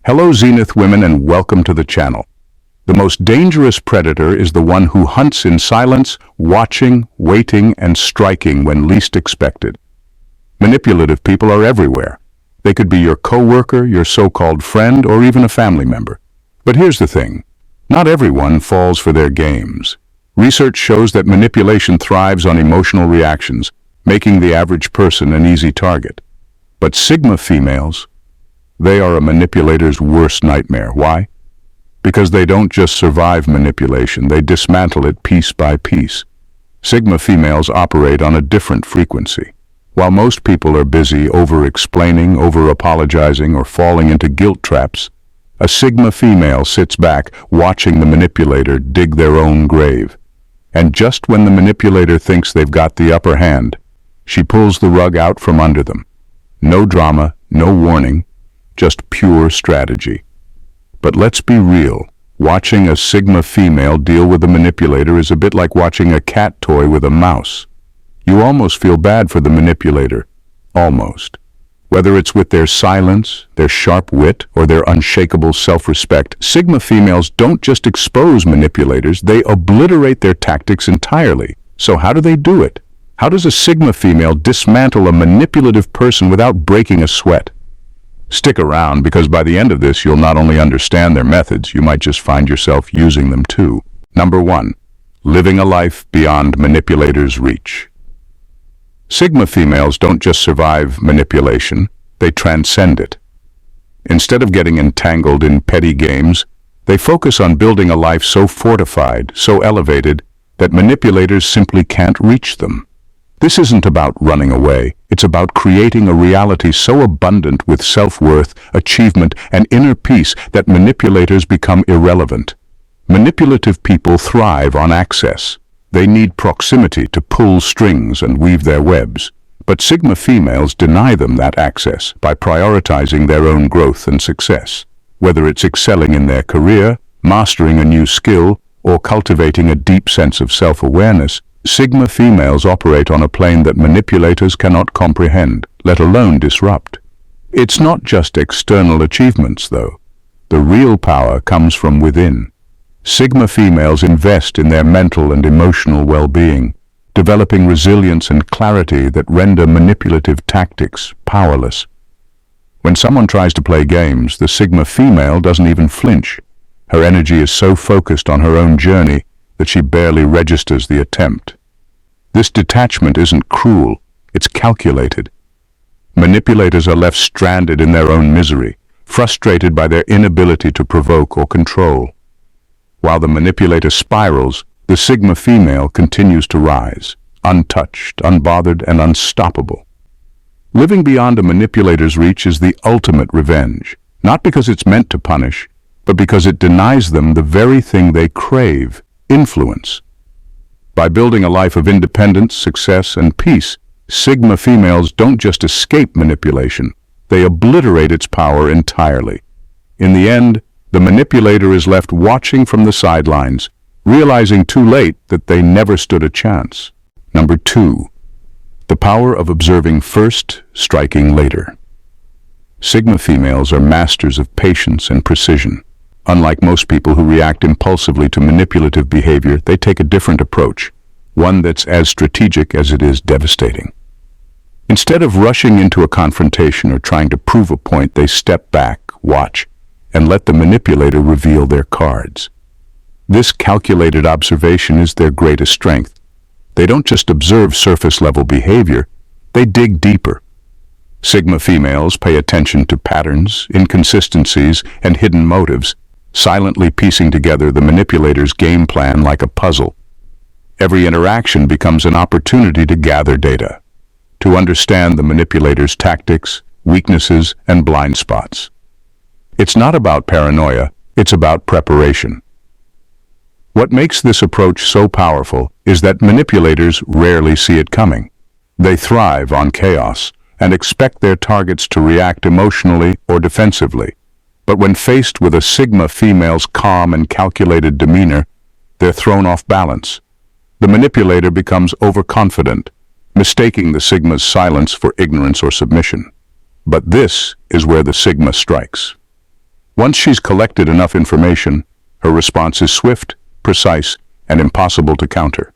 Hello Zenith women and welcome to the channel. The most dangerous predator is the one who hunts in silence, watching, waiting, and striking when least expected. Manipulative people are everywhere. They could be your coworker, your so-called friend, or even a family member. But here's the thing. Not everyone falls for their games. Research shows that manipulation thrives on emotional reactions, making the average person an easy target. But Sigma females, they are a manipulator's worst nightmare. Why? Because they don't just survive manipulation, they dismantle it piece by piece. Sigma females operate on a different frequency. While most people are busy over-explaining, over-apologizing, or falling into guilt traps, a Sigma female sits back, watching the manipulator dig their own grave. And just when the manipulator thinks they've got the upper hand, she pulls the rug out from under them. No drama, no warning, just pure strategy. But let's be real. Watching a Sigma female deal with a manipulator is a bit like watching a cat toy with a mouse. You almost feel bad for the manipulator. Almost. Whether it's with their silence, their sharp wit, or their unshakable self-respect, Sigma females don't just expose manipulators, they obliterate their tactics entirely. So how do they do it? How does a Sigma female dismantle a manipulative person without breaking a sweat? Stick around, because by the end of this, you'll not only understand their methods, you might just find yourself using them too. Number 1. Living a life beyond manipulators' reach. Sigma females don't just survive manipulation, they transcend it. Instead of getting entangled in petty games, they focus on building a life so fortified, so elevated, that manipulators simply can't reach them. This isn't about running away, it's about creating a reality so abundant with self-worth, achievement, and inner peace that manipulators become irrelevant. Manipulative people thrive on access. They need proximity to pull strings and weave their webs. But Sigma females deny them that access by prioritizing their own growth and success. Whether it's excelling in their career, mastering a new skill, or cultivating a deep sense of self-awareness, Sigma females operate on a plane that manipulators cannot comprehend, let alone disrupt. It's not just external achievements, though. The real power comes from within. Sigma females invest in their mental and emotional well-being, developing resilience and clarity that render manipulative tactics powerless. When someone tries to play games, the Sigma female doesn't even flinch. Her energy is so focused on her own journey that she barely registers the attempt. This detachment isn't cruel, it's calculated. Manipulators are left stranded in their own misery, frustrated by their inability to provoke or control. While the manipulator spirals, the Sigma female continues to rise, untouched, unbothered, and unstoppable. Living beyond a manipulator's reach is the ultimate revenge, not because it's meant to punish, but because it denies them the very thing they crave: influence. By building a life of independence, success, and peace, Sigma females don't just escape manipulation, they obliterate its power entirely. In the end, the manipulator is left watching from the sidelines, realizing too late that they never stood a chance. Number 2. The power of observing first, striking later. Sigma females are masters of patience and precision. Unlike most people who react impulsively to manipulative behavior, they take a different approach, one that's as strategic as it is devastating. Instead of rushing into a confrontation or trying to prove a point, they step back, watch, and let the manipulator reveal their cards. This calculated observation is their greatest strength. They don't just observe surface-level behavior, they dig deeper. Sigma females pay attention to patterns, inconsistencies, and hidden motives, silently piecing together the manipulator's game plan like a puzzle. Every interaction becomes an opportunity to gather data, to understand the manipulator's tactics, weaknesses, and blind spots. It's not about paranoia, it's about preparation. What makes this approach so powerful is that manipulators rarely see it coming. They thrive on chaos and expect their targets to react emotionally or defensively. But when faced with a Sigma female's calm and calculated demeanor, they're thrown off balance. The manipulator becomes overconfident, mistaking the Sigma's silence for ignorance or submission. But this is where the Sigma strikes. Once she's collected enough information, her response is swift, precise, and impossible to counter.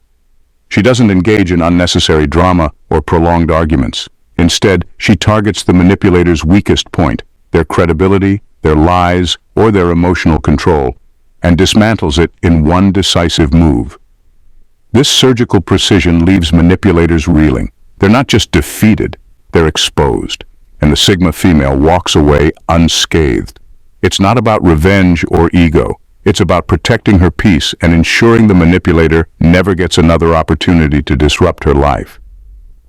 She doesn't engage in unnecessary drama or prolonged arguments. Instead, she targets the manipulator's weakest point, their credibility, their lies, or their emotional control, and dismantles it in one decisive move. This surgical precision leaves manipulators reeling. They're not just defeated, they're exposed, and the Sigma female walks away unscathed. It's not about revenge or ego. It's about protecting her peace and ensuring the manipulator never gets another opportunity to disrupt her life.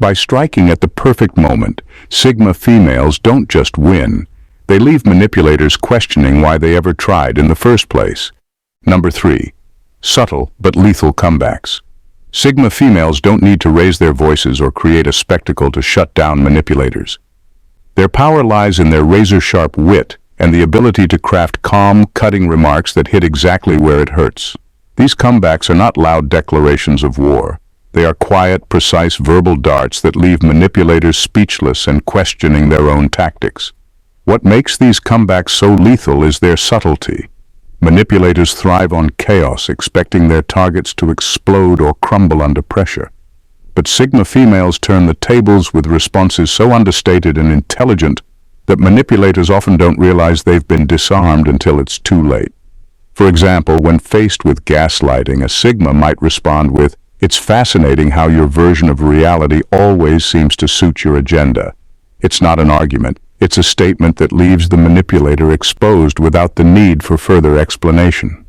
By striking at the perfect moment, Sigma females don't just win. They leave manipulators questioning why they ever tried in the first place. Number 3. Subtle but lethal comebacks. Sigma females don't need to raise their voices or create a spectacle to shut down manipulators. Their power lies in their razor-sharp wit and the ability to craft calm, cutting remarks that hit exactly where it hurts. These comebacks are not loud declarations of war. They are quiet, precise verbal darts that leave manipulators speechless and questioning their own tactics. What makes these comebacks so lethal is their subtlety. Manipulators thrive on chaos, expecting their targets to explode or crumble under pressure. But Sigma females turn the tables with responses so understated and intelligent that manipulators often don't realize they've been disarmed until it's too late. For example, when faced with gaslighting, a Sigma might respond with, "It's fascinating how your version of reality always seems to suit your agenda." It's not an argument. It's a statement that leaves the manipulator exposed without the need for further explanation.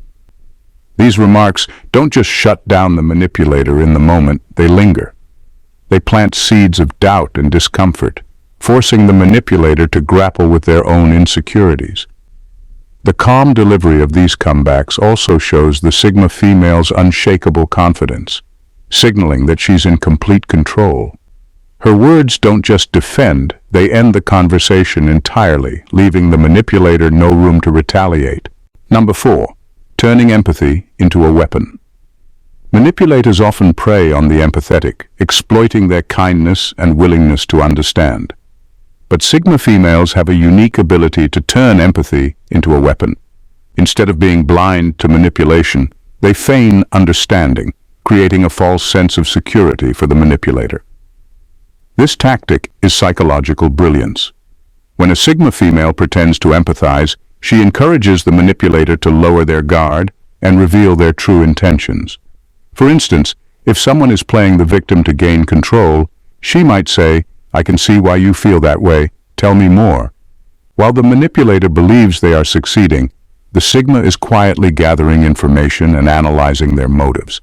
These remarks don't just shut down the manipulator in the moment, they linger. They plant seeds of doubt and discomfort, forcing the manipulator to grapple with their own insecurities. The calm delivery of these comebacks also shows the Sigma female's unshakable confidence, signaling that she's in complete control. Her words don't just defend, they end the conversation entirely, leaving the manipulator no room to retaliate. Number 4. Turning empathy into a weapon. Manipulators often prey on the empathetic, exploiting their kindness and willingness to understand. But Sigma females have a unique ability to turn empathy into a weapon. Instead of being blind to manipulation, they feign understanding, creating a false sense of security for the manipulator. This tactic is psychological brilliance. When a Sigma female pretends to empathize, she encourages the manipulator to lower their guard and reveal their true intentions. For instance, if someone is playing the victim to gain control, she might say, "I can see why you feel that way. Tell me more." While the manipulator believes they are succeeding, the Sigma is quietly gathering information and analyzing their motives.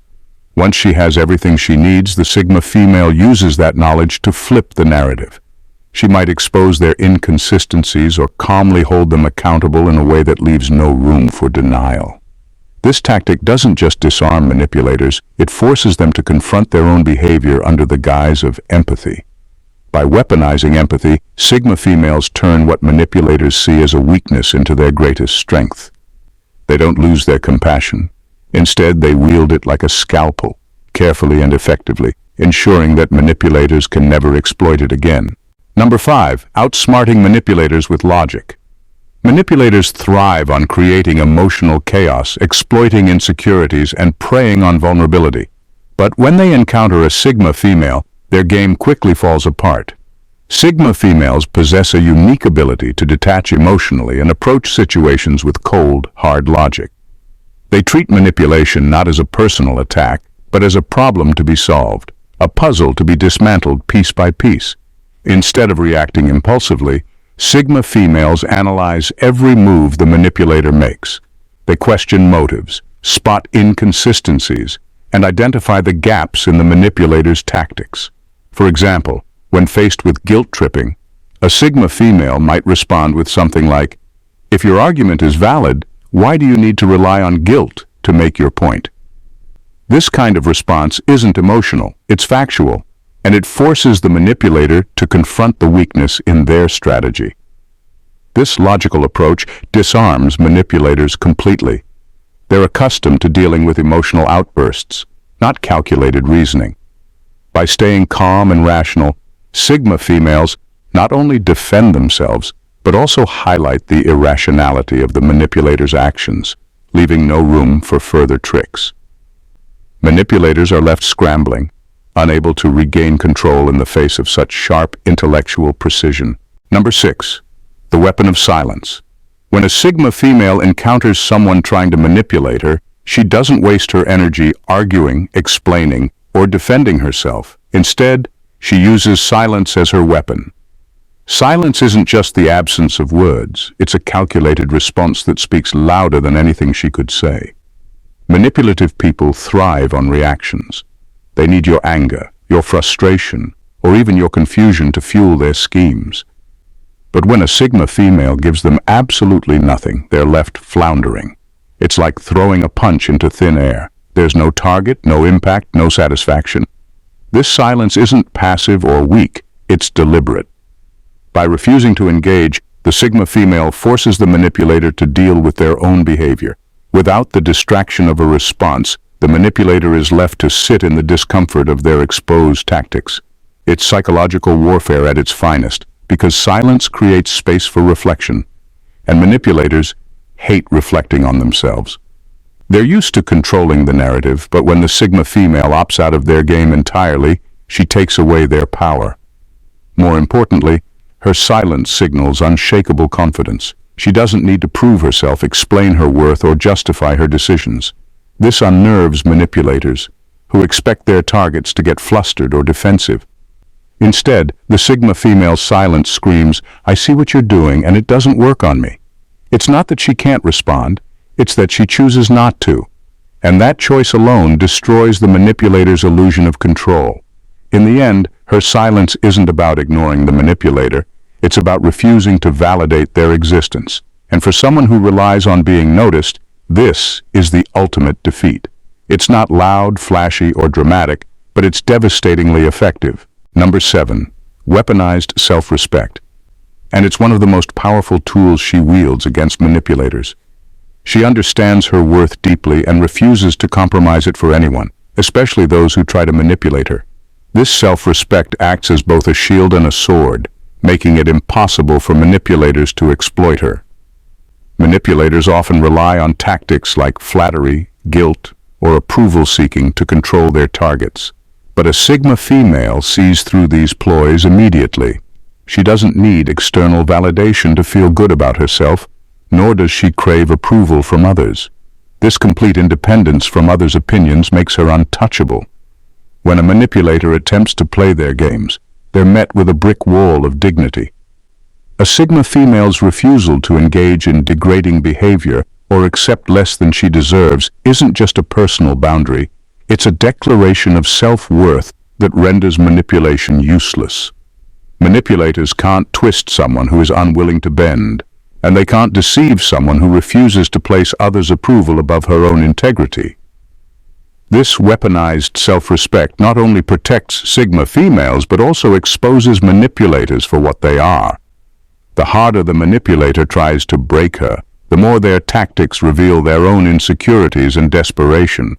Once she has everything she needs, the Sigma female uses that knowledge to flip the narrative. She might expose their inconsistencies or calmly hold them accountable in a way that leaves no room for denial. This tactic doesn't just disarm manipulators, it forces them to confront their own behavior under the guise of empathy. By weaponizing empathy, Sigma females turn what manipulators see as a weakness into their greatest strength. They don't lose their compassion. Instead, they wield it like a scalpel, carefully and effectively, ensuring that manipulators can never exploit it again. Number 5. Outsmarting manipulators with logic. Manipulators thrive on creating emotional chaos, exploiting insecurities, and preying on vulnerability. But when they encounter a Sigma female, their game quickly falls apart. Sigma females possess a unique ability to detach emotionally and approach situations with cold, hard logic. They treat manipulation not as a personal attack, but as a problem to be solved, a puzzle to be dismantled piece by piece. Instead of reacting impulsively, Sigma females analyze every move the manipulator makes. They question motives, spot inconsistencies, and identify the gaps in the manipulator's tactics. For example, when faced with guilt tripping, a Sigma female might respond with something like, "If your argument is valid, why do you need to rely on guilt to make your point?" This kind of response isn't emotional, it's factual, and it forces the manipulator to confront the weakness in their strategy. This logical approach disarms manipulators completely. They're accustomed to dealing with emotional outbursts, not calculated reasoning. By staying calm and rational, Sigma females not only defend themselves, but also highlight the irrationality of the manipulator's actions, leaving no room for further tricks. Manipulators are left scrambling, unable to regain control in the face of such sharp intellectual precision. Number 6. The weapon of silence. When a Sigma female encounters someone trying to manipulate her, she doesn't waste her energy arguing, explaining, or defending herself. Instead, she uses silence as her weapon. Silence isn't just the absence of words, it's a calculated response that speaks louder than anything she could say. Manipulative people thrive on reactions. They need your anger, your frustration, or even your confusion to fuel their schemes. But when a Sigma female gives them absolutely nothing, they're left floundering. It's like throwing a punch into thin air. There's no target, no impact, no satisfaction. This silence isn't passive or weak, it's deliberate. By refusing to engage, the Sigma female forces the manipulator to deal with their own behavior. Without the distraction of a response, the manipulator is left to sit in the discomfort of their exposed tactics. It's psychological warfare at its finest, because silence creates space for reflection, and manipulators hate reflecting on themselves. They're used to controlling the narrative, but when the Sigma female opts out of their game entirely, she takes away their power. More importantly, her silence signals unshakable confidence. She doesn't need to prove herself, explain her worth, or justify her decisions. This unnerves manipulators, who expect their targets to get flustered or defensive. Instead, the Sigma female's silence screams, "I see what you're doing, and it doesn't work on me." It's not that she can't respond, it's that she chooses not to. And that choice alone destroys the manipulator's illusion of control. In the end, her silence isn't about ignoring the manipulator, it's about refusing to validate their existence. And for someone who relies on being noticed, this is the ultimate defeat. It's not loud, flashy, or dramatic, but it's devastatingly effective. Number 7. Weaponized self-respect. And it's one of the most powerful tools she wields against manipulators. She understands her worth deeply and refuses to compromise it for anyone, especially those who try to manipulate her. This self-respect acts as both a shield and a sword, making it impossible for manipulators to exploit her. Manipulators often rely on tactics like flattery, guilt, or approval-seeking to control their targets. But a Sigma female sees through these ploys immediately. She doesn't need external validation to feel good about herself, nor does she crave approval from others. This complete independence from others' opinions makes her untouchable. When a manipulator attempts to play their games, they're met with a brick wall of dignity. A Sigma female's refusal to engage in degrading behavior or accept less than she deserves isn't just a personal boundary, it's a declaration of self-worth that renders manipulation useless. Manipulators can't twist someone who is unwilling to bend, and they can't deceive someone who refuses to place others' approval above her own integrity. This weaponized self-respect not only protects Sigma females, but also exposes manipulators for what they are. The harder the manipulator tries to break her, the more their tactics reveal their own insecurities and desperation.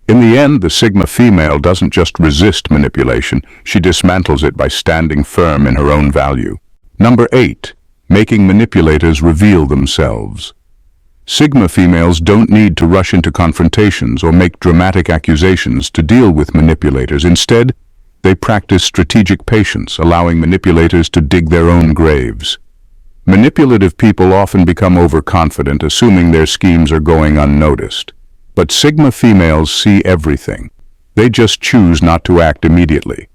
In the end, the Sigma female doesn't just resist manipulation, she dismantles it by standing firm in her own value. Number 8. Making manipulators reveal themselves. Sigma females don't need to rush into confrontations or make dramatic accusations to deal with manipulators. Instead, they practice strategic patience, allowing manipulators to dig their own graves. Manipulative people often become overconfident, assuming their schemes are going unnoticed. But Sigma females see everything. They just choose not to act immediately.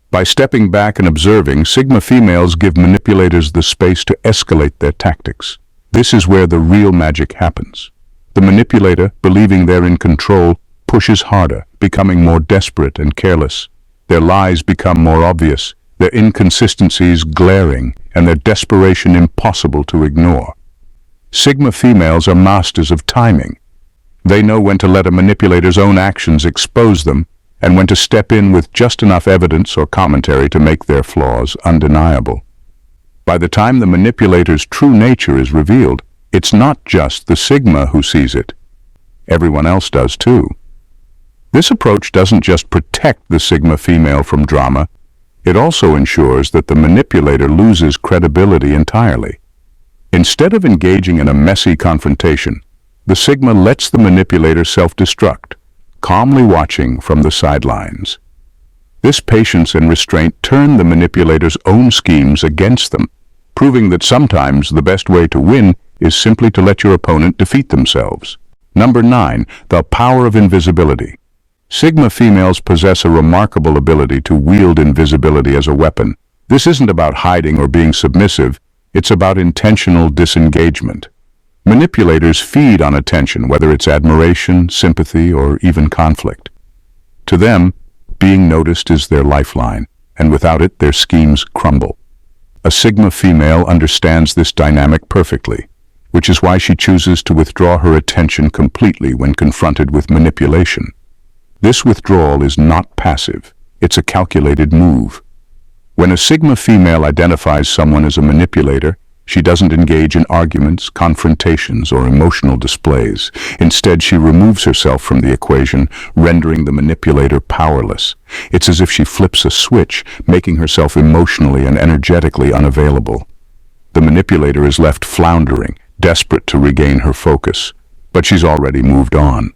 By stepping back and observing, Sigma females give manipulators the space to escalate their tactics. This is where the real magic happens. The manipulator, believing they're in control, pushes harder, becoming more desperate and careless. Their lies become more obvious, their inconsistencies glaring, and their desperation impossible to ignore. Sigma females are masters of timing. They know when to let a manipulator's own actions expose them, and when to step in with just enough evidence or commentary to make their flaws undeniable. By the time the manipulator's true nature is revealed, it's not just the Sigma who sees it. Everyone else does too. This approach doesn't just protect the Sigma female from drama, it also ensures that the manipulator loses credibility entirely. Instead of engaging in a messy confrontation, the Sigma lets the manipulator self-destruct, calmly watching from the sidelines. This patience and restraint turn the manipulator's own schemes against them, proving that sometimes the best way to win is simply to let your opponent defeat themselves. Number 9. The power of invisibility. Sigma females possess a remarkable ability to wield invisibility as a weapon. This isn't about hiding or being submissive, it's about intentional disengagement. Manipulators feed on attention, whether it's admiration, sympathy, or even conflict. To them, being noticed is their lifeline, and without it, their schemes crumble. A Sigma female understands this dynamic perfectly, which is why she chooses to withdraw her attention completely when confronted with manipulation. This withdrawal is not passive, it's a calculated move. When a Sigma female identifies someone as a manipulator, she doesn't engage in arguments, confrontations, or emotional displays. Instead, she removes herself from the equation, rendering the manipulator powerless. It's as if she flips a switch, making herself emotionally and energetically unavailable. The manipulator is left floundering, desperate to regain her focus, but she's already moved on.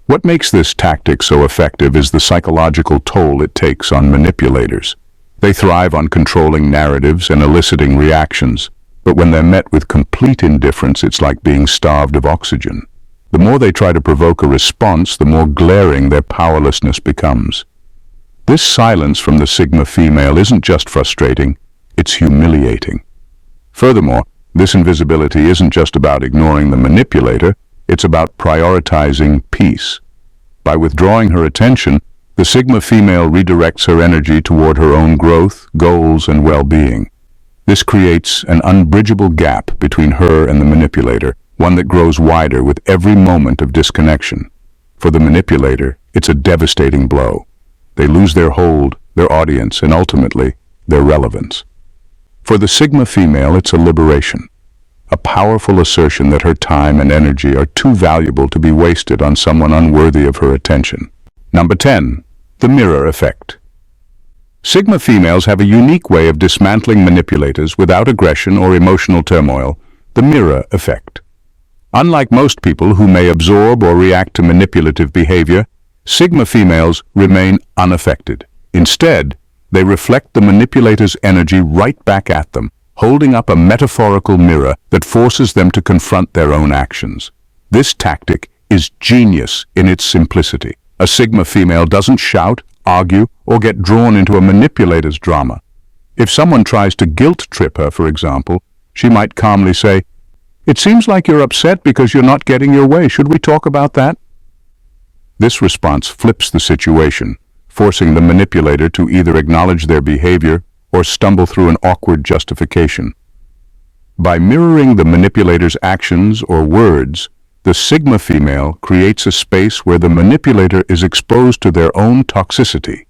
What makes this tactic so effective is the psychological toll it takes on manipulators. They thrive on controlling narratives and eliciting reactions, but when they're met with complete indifference, it's like being starved of oxygen. The more they try to provoke a response, the more glaring their powerlessness becomes. This silence from the Sigma female isn't just frustrating, it's humiliating. Furthermore, this invisibility isn't just about ignoring the manipulator, it's about prioritizing peace. By withdrawing her attention, the Sigma female redirects her energy toward her own growth, goals, and well-being. This creates an unbridgeable gap between her and the manipulator, one that grows wider with every moment of disconnection. For the manipulator, it's a devastating blow. They lose their hold, their audience, and ultimately, their relevance. For the Sigma female, it's a liberation, a powerful assertion that her time and energy are too valuable to be wasted on someone unworthy of her attention. Number 10. The mirror effect. Sigma females have a unique way of dismantling manipulators without aggression or emotional turmoil, the mirror effect. Unlike most people who may absorb or react to manipulative behavior, Sigma females remain unaffected. Instead, they reflect the manipulator's energy right back at them, holding up a metaphorical mirror that forces them to confront their own actions. This tactic is genius in its simplicity. A Sigma female doesn't shout, argue, or get drawn into a manipulator's drama. If someone tries to guilt trip her, for example, she might calmly say, "It seems like you're upset because you're not getting your way. Should we talk about that?" This response flips the situation, forcing the manipulator to either acknowledge their behavior or stumble through an awkward justification. By mirroring the manipulator's actions or words, the Sigma female creates a space where the manipulator is exposed to their own toxicity.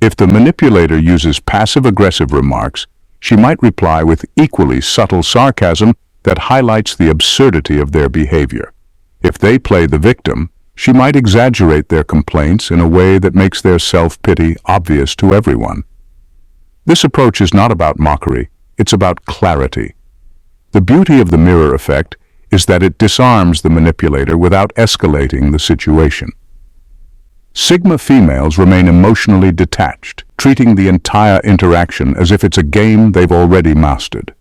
If the manipulator uses passive-aggressive remarks, she might reply with equally subtle sarcasm that highlights the absurdity of their behavior. If they play the victim, she might exaggerate their complaints in a way that makes their self-pity obvious to everyone. This approach is not about mockery, it's about clarity. The beauty of the mirror effect is that it disarms the manipulator without escalating the situation. Sigma females remain emotionally detached, treating the entire interaction as if it's a game they've already mastered.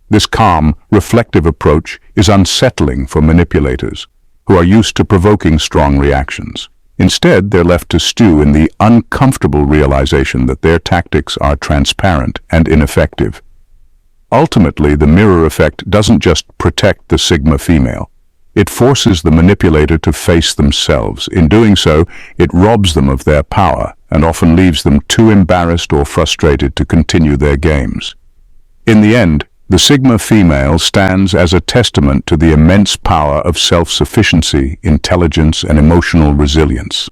This calm, reflective approach is unsettling for manipulators, who are used to provoking strong reactions. Instead, they're left to stew in the uncomfortable realization that their tactics are transparent and ineffective. Ultimately, the mirror effect doesn't just protect the Sigma female. It forces the manipulator to face themselves. In doing so, it robs them of their power and often leaves them too embarrassed or frustrated to continue their games. In the end, the Sigma female stands as a testament to the immense power of self-sufficiency, intelligence, and emotional resilience.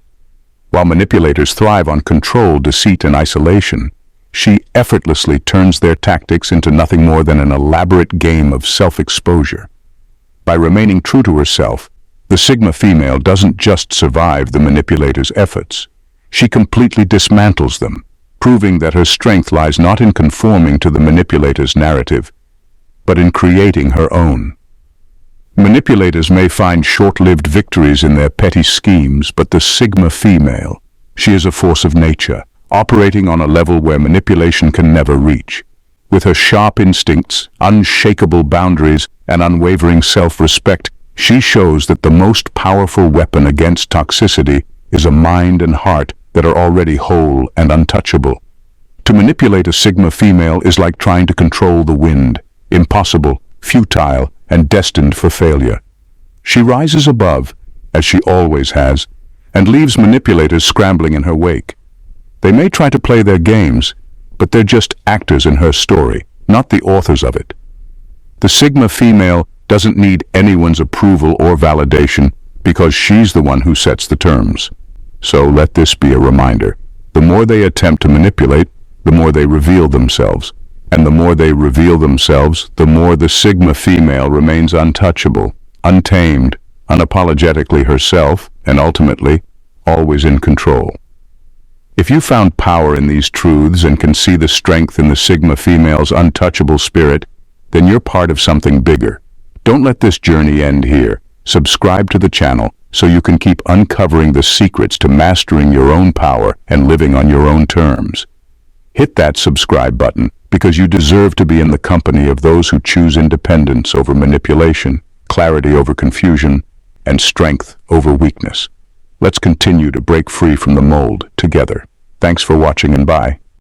While manipulators thrive on control, deceit, and isolation, she effortlessly turns their tactics into nothing more than an elaborate game of self-exposure. By remaining true to herself, the Sigma female doesn't just survive the manipulator's efforts. She completely dismantles them, proving that her strength lies not in conforming to the manipulator's narrative, but in creating her own. Manipulators may find short-lived victories in their petty schemes, but the Sigma female, she is a force of nature, operating on a level where manipulation can never reach. With her sharp instincts, unshakable boundaries, and unwavering self-respect, she shows that the most powerful weapon against toxicity is a mind and heart that are already whole and untouchable. To manipulate a Sigma female is like trying to control the wind, impossible, futile, and destined for failure. She rises above, as she always has, and leaves manipulators scrambling in her wake. They may try to play their games, but they're just actors in her story, not the authors of it. The Sigma female doesn't need anyone's approval or validation because she's the one who sets the terms. So let this be a reminder. The more they attempt to manipulate, the more they reveal themselves. And the more they reveal themselves, the more the Sigma female remains untouchable, untamed, unapologetically herself, and ultimately, always in control. If you found power in these truths and can see the strength in the Sigma female's untouchable spirit, then you're part of something bigger. Don't let this journey end here. Subscribe to the channel so you can keep uncovering the secrets to mastering your own power and living on your own terms. Hit that subscribe button because you deserve to be in the company of those who choose independence over manipulation, clarity over confusion, and strength over weakness. Let's continue to break free from the mold together. Thanks for watching and bye.